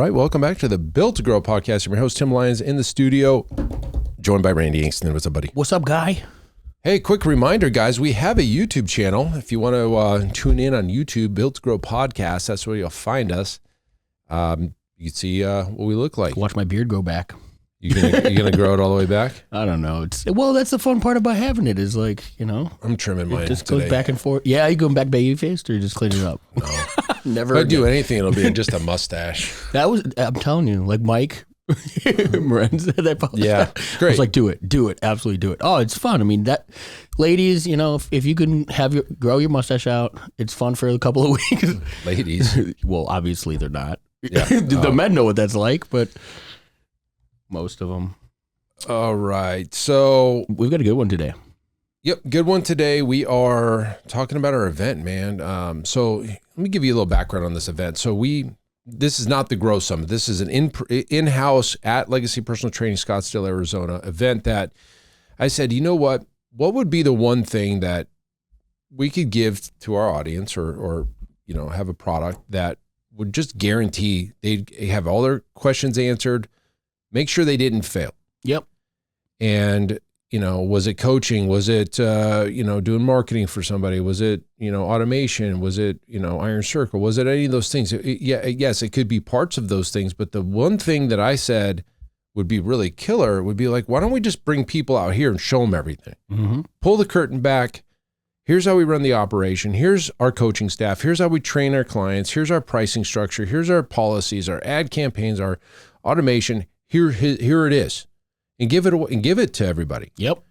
right, welcome back to the Built to Grow podcast. I'm your host, Tim Lyons, in the studio, joined by Randy Ingston. What's up, buddy? What's up, guy? Hey, quick reminder, guys, we have a YouTube channel. If you want to tune in on YouTube, Built to Grow podcast, that's where you'll find us. You can see what we look like. Watch my beard grow back. You gonna grow it all the way back? I don't know. Well, that's the fun part about having it is like, I'm trimming mine. It just today. goes back and forth. Yeah, you going back baby faced or just clean it up? No. Never. If I do anything, it'll be just a mustache. I'm telling you, like Mike Morenz said that post. Yeah, great. I was like, do it, absolutely do it. Oh, it's fun. I mean, ladies, if you can grow your mustache out, it's fun for a couple of weeks. Ladies, well, obviously they're not. Yeah. The men know what that's like, but most of them. All right, so we've got a good one today. Yep, good one today. We are talking about our event, man. So let me give you a little background on this event. So this is not the Grow Summit. This is an in-house at Legacy Personal Training, Scottsdale, Arizona event that I said, you know what would be the one thing that we could give to our audience or have a product that would just guarantee they'd have all their questions answered, make sure they didn't fail. Yep. And, was it coaching? Was it, doing marketing for somebody? Was it, automation? Was it, Iron Circle? Was it any of those things? Yes, it could be parts of those things. But the one thing that I said would be really killer would be like, why don't we just bring people out here and show them everything? Mm-hmm. Pull the curtain back. Here's how we run the operation. Here's our coaching staff. Here's how we train our clients. Here's our pricing structure. Here's our policies, our ad campaigns, our automation. Here it is. And give it to everybody. Yep.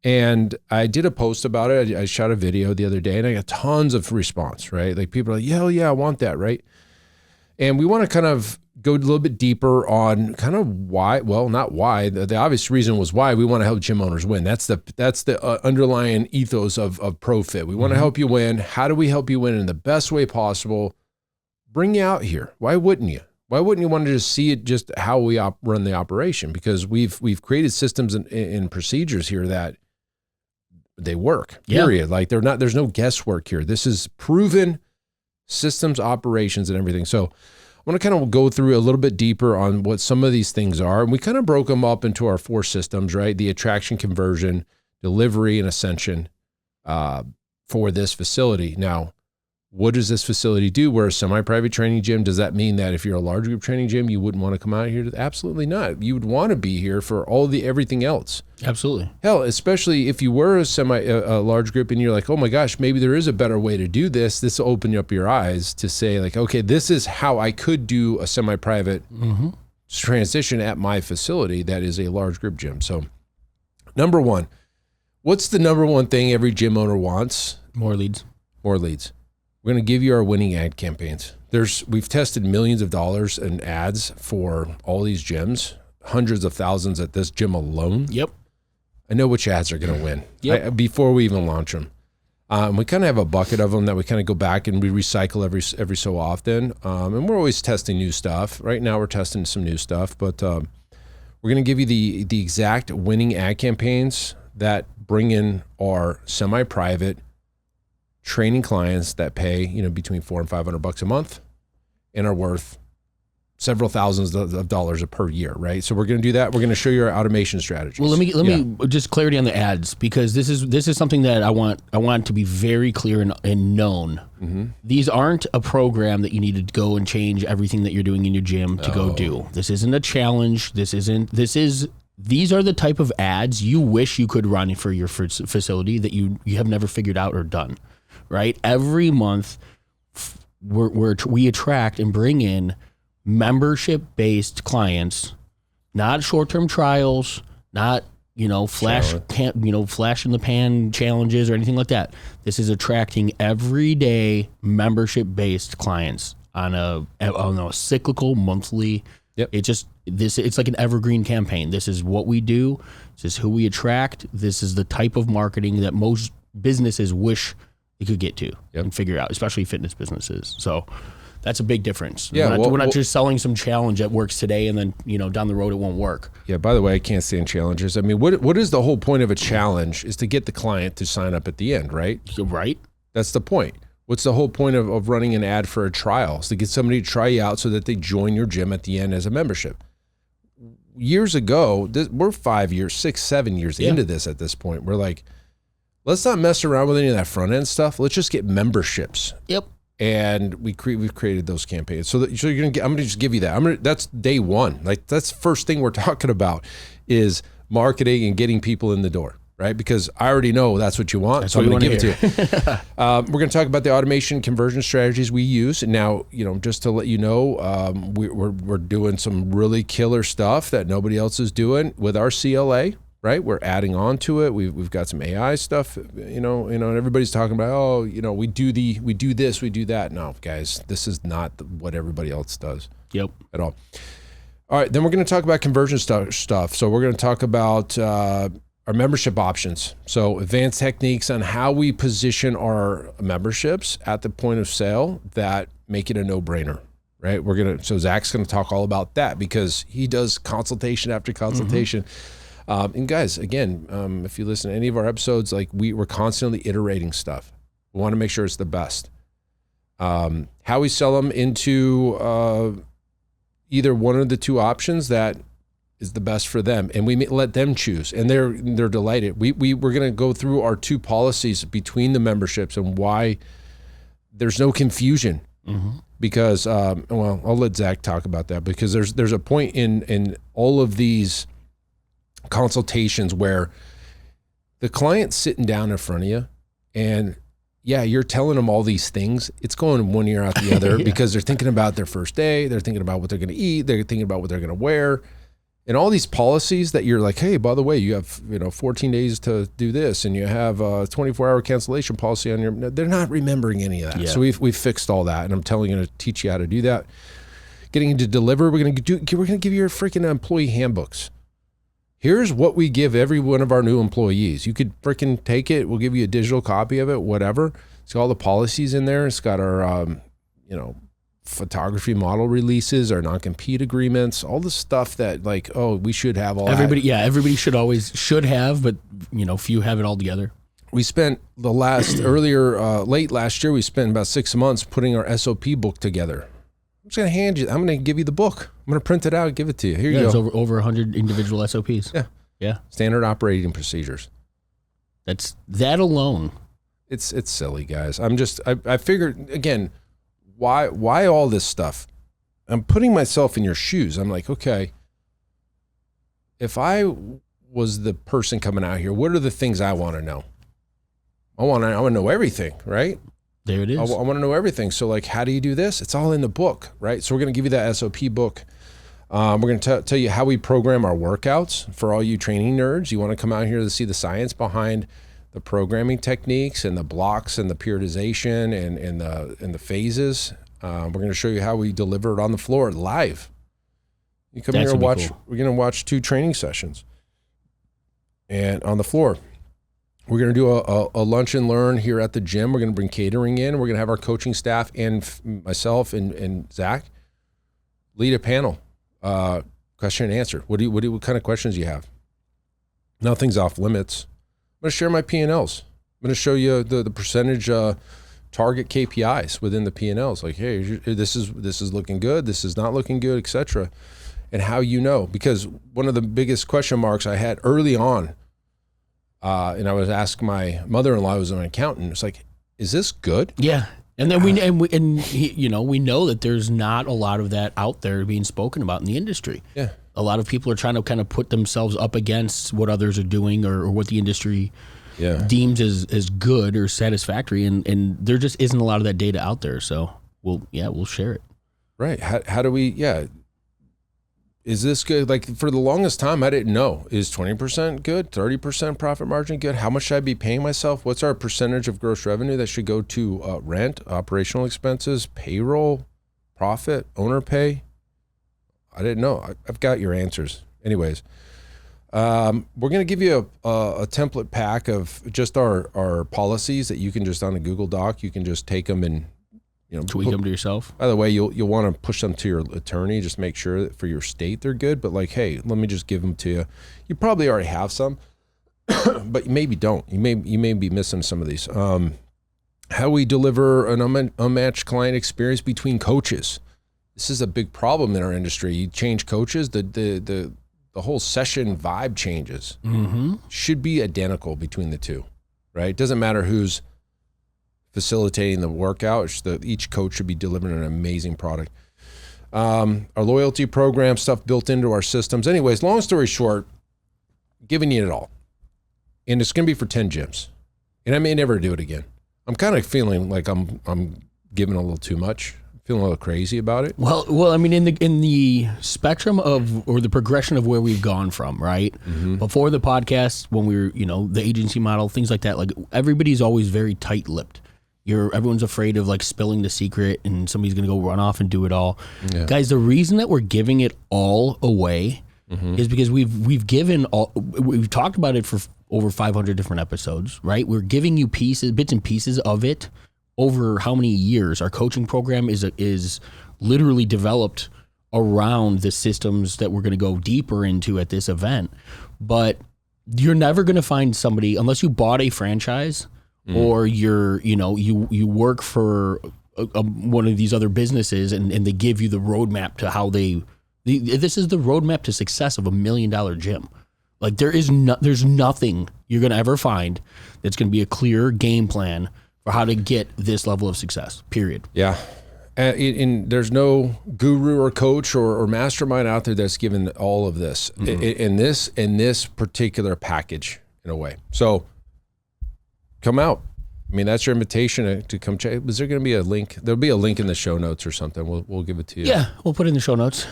And I did a post about it. I shot a video the other day and I got tons of response, right? Like people are like, yeah, I want that, right? And we want to kind of go a little bit deeper on kind of why, well, not why. The obvious reason was why we want to help gym owners win. That's the underlying ethos of ProFit. We want to help you win. How do we help you win in the best way possible? Bring you out here. Why wouldn't you? Why wouldn't you want to just see it just how we run the operation? Because we've created systems and procedures here that they work, period. Yeah. Like there's no guesswork here. This is proven systems, operations, and everything. So I want to kind of go through a little bit deeper on what some of these things are. And we kind of broke them up into our 4 systems, right? The attraction, conversion, delivery, and ascension for this facility. Now, what does this facility do? We're a semi-private training gym. Does that mean that if you're a large group training gym, you wouldn't want to come out here? Absolutely not. You would want to be here for everything else. Absolutely. Hell, especially if you were a large group and you're like, oh my gosh, maybe there is a better way to do this. This will open up your eyes to say like, okay, this is how I could do a semi-private transition at my facility that is a large group gym. So number one, what's the number one thing every gym owner wants? More leads. More leads. We're going to give you our winning ad campaigns. We've tested millions of dollars in ads for all these gyms, hundreds of thousands at this gym alone. Yep. I know which ads are going to win. Yep. Before we even launch them. We kind of have a bucket of them that we kind of go back and we recycle every so often. And we're always testing new stuff. Right now we're testing some new stuff, but we're going to give you the exact winning ad campaigns that bring in our semi-private training clients that pay, between $400 and $500 a month and are worth several thousands of dollars per year, right? So we're going to do that. We're going to show you our automation strategies. Well, let me just clarity on the ads, because this is something that I want to be very clear and known. Mm-hmm. These aren't a program that you need to go and change everything that you're doing in your gym to go do. This isn't a challenge. These are the type of ads you wish you could run for your facility that you have never figured out or done. Right? Every month, we attract and bring in membership-based clients, not short-term trials, not flash in the pan challenges or anything like that. This is attracting everyday membership-based clients on a cyclical monthly. Yep. It's like an evergreen campaign. This is what we do. This is who we attract. This is the type of marketing that most businesses wish you could get to and figure out, especially fitness businesses. So that's a big difference. Yeah, we're not just selling some challenge that works today and then down the road it won't work. Yeah. By the way, I can't stand challenges. I mean, what is the whole point of a challenge? Is to get the client to sign up at the end, right? Right. That's the point. What's the whole point of running an ad for a trial? Is to get somebody to try you out so that they join your gym at the end as a membership. Years ago, we're 5 years, 6, 7 years into this at this point. We're like, let's not mess around with any of that front end stuff. Let's just get memberships. Yep. And we've created those campaigns. So you're gonna get. I'm gonna just give you that. That's day one. Like that's the first thing we're talking about is marketing and getting people in the door, right? Because I already know that's what you want. So I'm gonna give it to you. We're gonna talk about the automation conversion strategies we use. And now, just to let you know, we're doing some really killer stuff that nobody else is doing with our CLA. Right, we're adding on to it. We've got some AI stuff, and everybody's talking about, we do this, we do that. No, guys, this is not what everybody else does. Yep, at all. All right, then we're going to talk about conversion stuff. So we're going to talk about our membership options. So advanced techniques on how we position our memberships at the point of sale that make it a no-brainer. Right, so Zach's going to talk all about that because he does consultation after consultation. Mm-hmm. And guys, again, if you listen to any of our episodes, like we're constantly iterating stuff. We want to make sure it's the best. How we sell them into either one of the two options that is the best for them, and we let them choose, and they're delighted. We're going to go through our two policies between the memberships and why there's no confusion. Mm-hmm. Because I'll let Zach talk about that because there's a point in all of these consultations where the client's sitting down in front of you and you're telling them all these things. It's going one ear out the other because they're thinking about their first day. They're thinking about what they're going to eat. They're thinking about what they're going to wear and all these policies that you're like, hey, by the way, you have 14 days to do this and you have a 24-hour cancellation policy on your, they're not remembering any of that. Yeah. So we've fixed all that and I'm telling you to teach you how to do that. Getting to deliver, we're going to give you your freaking employee handbooks. Here's what we give every one of our new employees. You could freaking take it. We'll give you a digital copy of it, whatever. It's got all the policies in there. It's got our, photography model releases, our non-compete agreements, all the stuff that we should have all everybody. That. Yeah, everybody should have, but few have it all together. We spent the late last year, we spent about 6 months putting our SOP book together. I'm just going to I'm going to give you the book. I'm going to print it out and give it to you. Here you go. It's over 100 individual SOPs. Yeah. Yeah. Standard operating procedures. That's that alone. It's silly, guys. I figured, again, why all this stuff? I'm putting myself in your shoes. I'm like, okay, if I was the person coming out here, what are the things I want to know? I want to know everything, right? There it is. I want to know everything. So how do you do this? It's all in the book, right? So we're going to give you that SOP book. We're going to tell you how we program our workouts for all you training nerds. You want to come out here to see the science behind the programming techniques and the blocks and the periodization and the phases. We're going to show you how we deliver it on the floor live. You come here and watch. Cool. We're going to watch 2 training sessions and on the floor. We're going to do a lunch and learn here at the gym. We're going to bring catering in. We're going to have our coaching staff and myself and Zach lead a panel, question and answer. What kind of questions do you have? Nothing's off limits. I'm going to share my P&Ls. I'm going to show you the percentage target KPIs within the P&Ls. Like, hey, this is looking good. This is not looking good, etc. And how because one of the biggest question marks I had early on. And I was asking my mother-in-law, who was an accountant. It's like, is this good? Yeah, and then we know that there's not a lot of that out there being spoken about in the industry. Yeah, a lot of people are trying to kind of put themselves up against what others are doing or what the industry deems as good or satisfactory, and there just isn't a lot of that data out there. So we'll share it. Right? How do we? Yeah. Is this good? Like for the longest time, I didn't know. Is 20% good? 30% profit margin good? How much should I be paying myself? What's our percentage of gross revenue that should go to rent, operational expenses, payroll, profit, owner pay? I didn't know. I've got your answers. Anyways, we're going to give you a template pack of just our policies that you can just on a Google Doc, you can just take them and tweak them to yourself. By the way, you'll want to push them to your attorney. Just make sure that for your state they're good. But hey, let me just give them to you. You probably already have some, but maybe don't. You may be missing some of these. how we deliver an unmatched client experience between coaches. This is a big problem in our industry. You change coaches, the whole session vibe changes. Should be identical between the two, right? It doesn't matter who's facilitating the workout. Each coach should be delivering an amazing product. Our loyalty program, stuff built into our systems. Anyways, long story short, giving you it all. And it's going to be for 10 gyms. And I may never do it again. I'm kind of feeling like I'm giving a little too much. Feeling a little crazy about it. Well, I mean, in the spectrum of, or the progression of where we've gone from, right? Before the podcast, when we were, the agency model, things like that, like everybody's always very tight-lipped. Everyone's afraid of like spilling the secret and somebody's going to go run off and do it all. Yeah. Guys, the reason that we're giving it all away is because we've talked about it for over 500 different episodes, right? We're giving you bits and pieces of it over how many years. Our coaching program is literally developed around the systems that we're going to go deeper into at this event. But you're never going to find somebody, unless you bought a franchise or you work for one of these other businesses and they give you the roadmap to how this is the roadmap to success of $1 million gym. Like there's nothing you're going to ever find that's going to be a clear game plan for how to get this level of success, period. Yeah. And there's no guru or coach or mastermind out there that's given all of this in this particular package in a way. So come out. I mean, that's your invitation to come check. Is there going to be a link? There'll be a link in the show notes or something. We'll give it to you. Yeah, we'll put it in the show notes.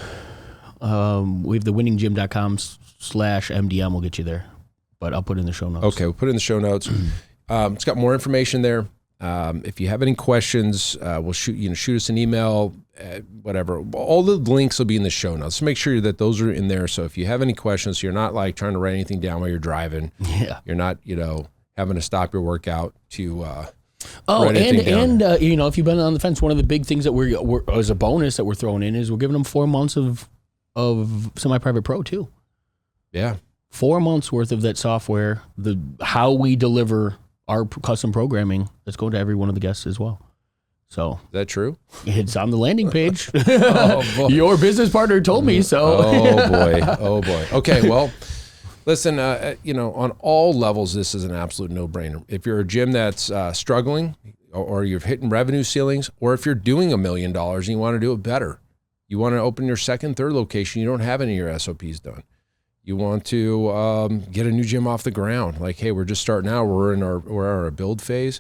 We have the winninggym.com/MDM will get you there, but I'll put it in the show notes. Okay, we'll put it in the show notes. It's got more information there. If you have any questions, we'll shoot us an email, whatever. All the links will be in the show notes. So make sure that those are in there. So if you have any questions, you're not like trying to write anything down while you're driving. Yeah. You're not, having to stop your workout to if you've been on the fence, one of the big things that we're as a bonus that we're throwing in is we're giving them 4 months of semi-private pro too. Yeah. 4 months worth of that software, how we deliver our custom programming, that's going to every one of the guests as well. So is that true? It's on the landing page. Oh, boy. Your business partner told me so. Oh boy. Okay, well, listen, on all levels, this is an absolute no-brainer. If you're a gym that's struggling, or you're hitting revenue ceilings, or if you're doing $1 million and you want to do it better, you want to open your second, third location, you don't have any of your SOPs done. You want to get a new gym off the ground. Like, hey, we're just starting out. We're in our build phase.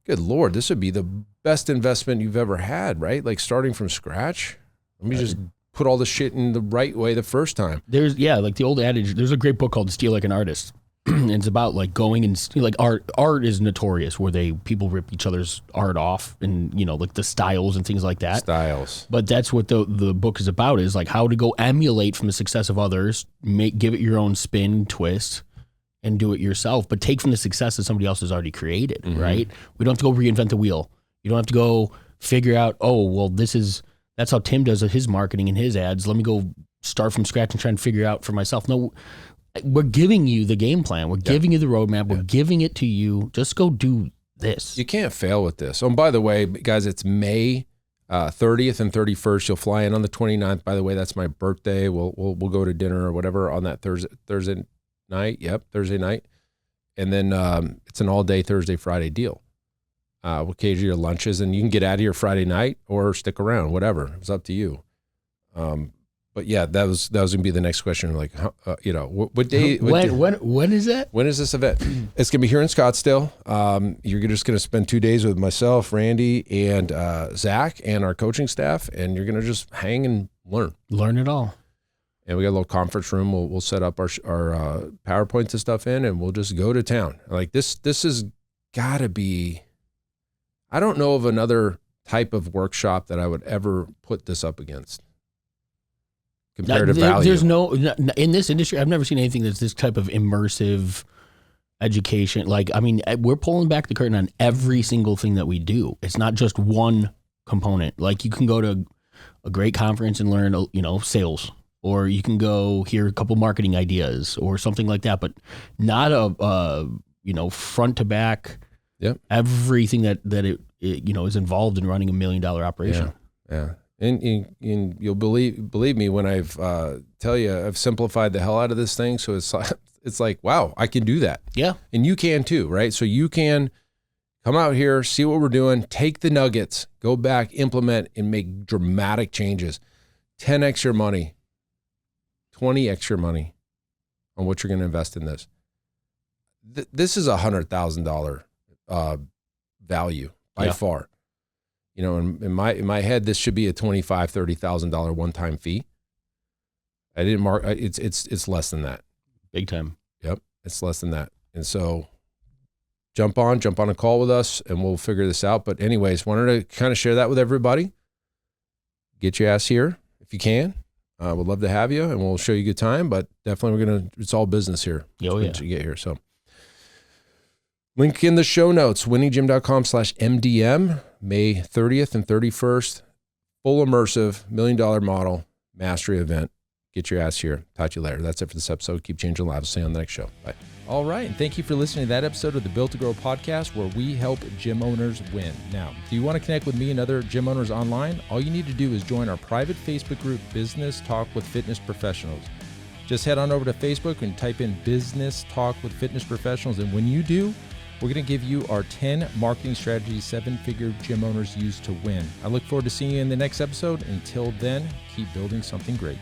Good Lord, this would be the best investment you've ever had, right? Like starting from scratch. Let me just put all the shit in the right way the first time. Like the old adage, there's a great book called Steal Like an Artist. And it's about like going and like art is notorious where people rip each other's art off and like the styles and things like that. Styles. But that's what the book is about, is like how to go emulate from the success of others, give it your own spin, twist, and do it yourself, but take from the success that somebody else has already created, right? We don't have to go reinvent the wheel. You don't have to go figure out, that's how Tim does his marketing and his ads. Let me go start from scratch and try and figure out for myself. No, we're giving you the game plan. We're giving you the roadmap. We're giving it to you. Just go do this. You can't fail with this. Oh, and by the way, guys, it's May 30th and 31st. You'll fly in on the 29th. By the way, that's my birthday. We'll go to dinner or whatever on that Thursday night. Yep, Thursday night. And then it's an all-day Thursday, Friday deal. We'll cater your lunches, and you can get out of here Friday night or stick around, whatever. It's up to you. But yeah, that was gonna be the next question. Like, what day? When is that? When is this event? It's gonna be here in Scottsdale. You're just gonna spend 2 days with myself, Randy, and Zach, and our coaching staff, and you're gonna just hang and learn it all. And we got a little conference room. We'll set up our PowerPoints and stuff in, and we'll just go to town. Like this has got to be. I don't know of another type of workshop that I would ever put this up against. Compared to value. There's in this industry, I've never seen anything that's this type of immersive education. Like, I mean, we're pulling back the curtain on every single thing that we do. It's not just one component. Like, you can go to a great conference and learn, sales, or you can go hear a couple marketing ideas or something like that, but not a front to back Yep. Everything that it is involved in running $1 million operation. Yeah. And you'll believe me when I've tell you I've simplified the hell out of this thing. So it's like, wow, I can do that. Yeah. And you can too, right? So you can come out here, see what we're doing, take the nuggets, go back, implement, and make dramatic changes. 10x your money, 20x your money on what you're going to invest in this. This is $100,000 value by far. You know, in my head, this should be a $25,000, $30,000 one-time fee. I didn't mark. It's less than that. Big time. Yep, it's less than that. And so, jump on a call with us, and we'll figure this out. But anyways, wanted to kind of share that with everybody. Get your ass here if you can. We'd love to have you, and we'll show you a good time. But definitely, it's all business here. Oh yeah, to get here. So, link in the show notes: winninggym.com/MDM. May 30th and 31st, full immersive $1 million model mastery event. Get your ass here. Talk to you later. That's it for this episode. Keep changing lives. See you on the next show. Bye. All right, and thank you for listening to that episode of the Built to Grow podcast, where we help gym owners win. Now, do you want to connect with me and other gym owners online? All you need to do is join our private Facebook group, Business Talk with Fitness Professionals. Just head on over to Facebook and type in Business Talk with Fitness Professionals, and when you do, we're going to give you our 10 marketing strategies 7-figure gym owners use to win. I look forward to seeing you in the next episode. Until then, keep building something great.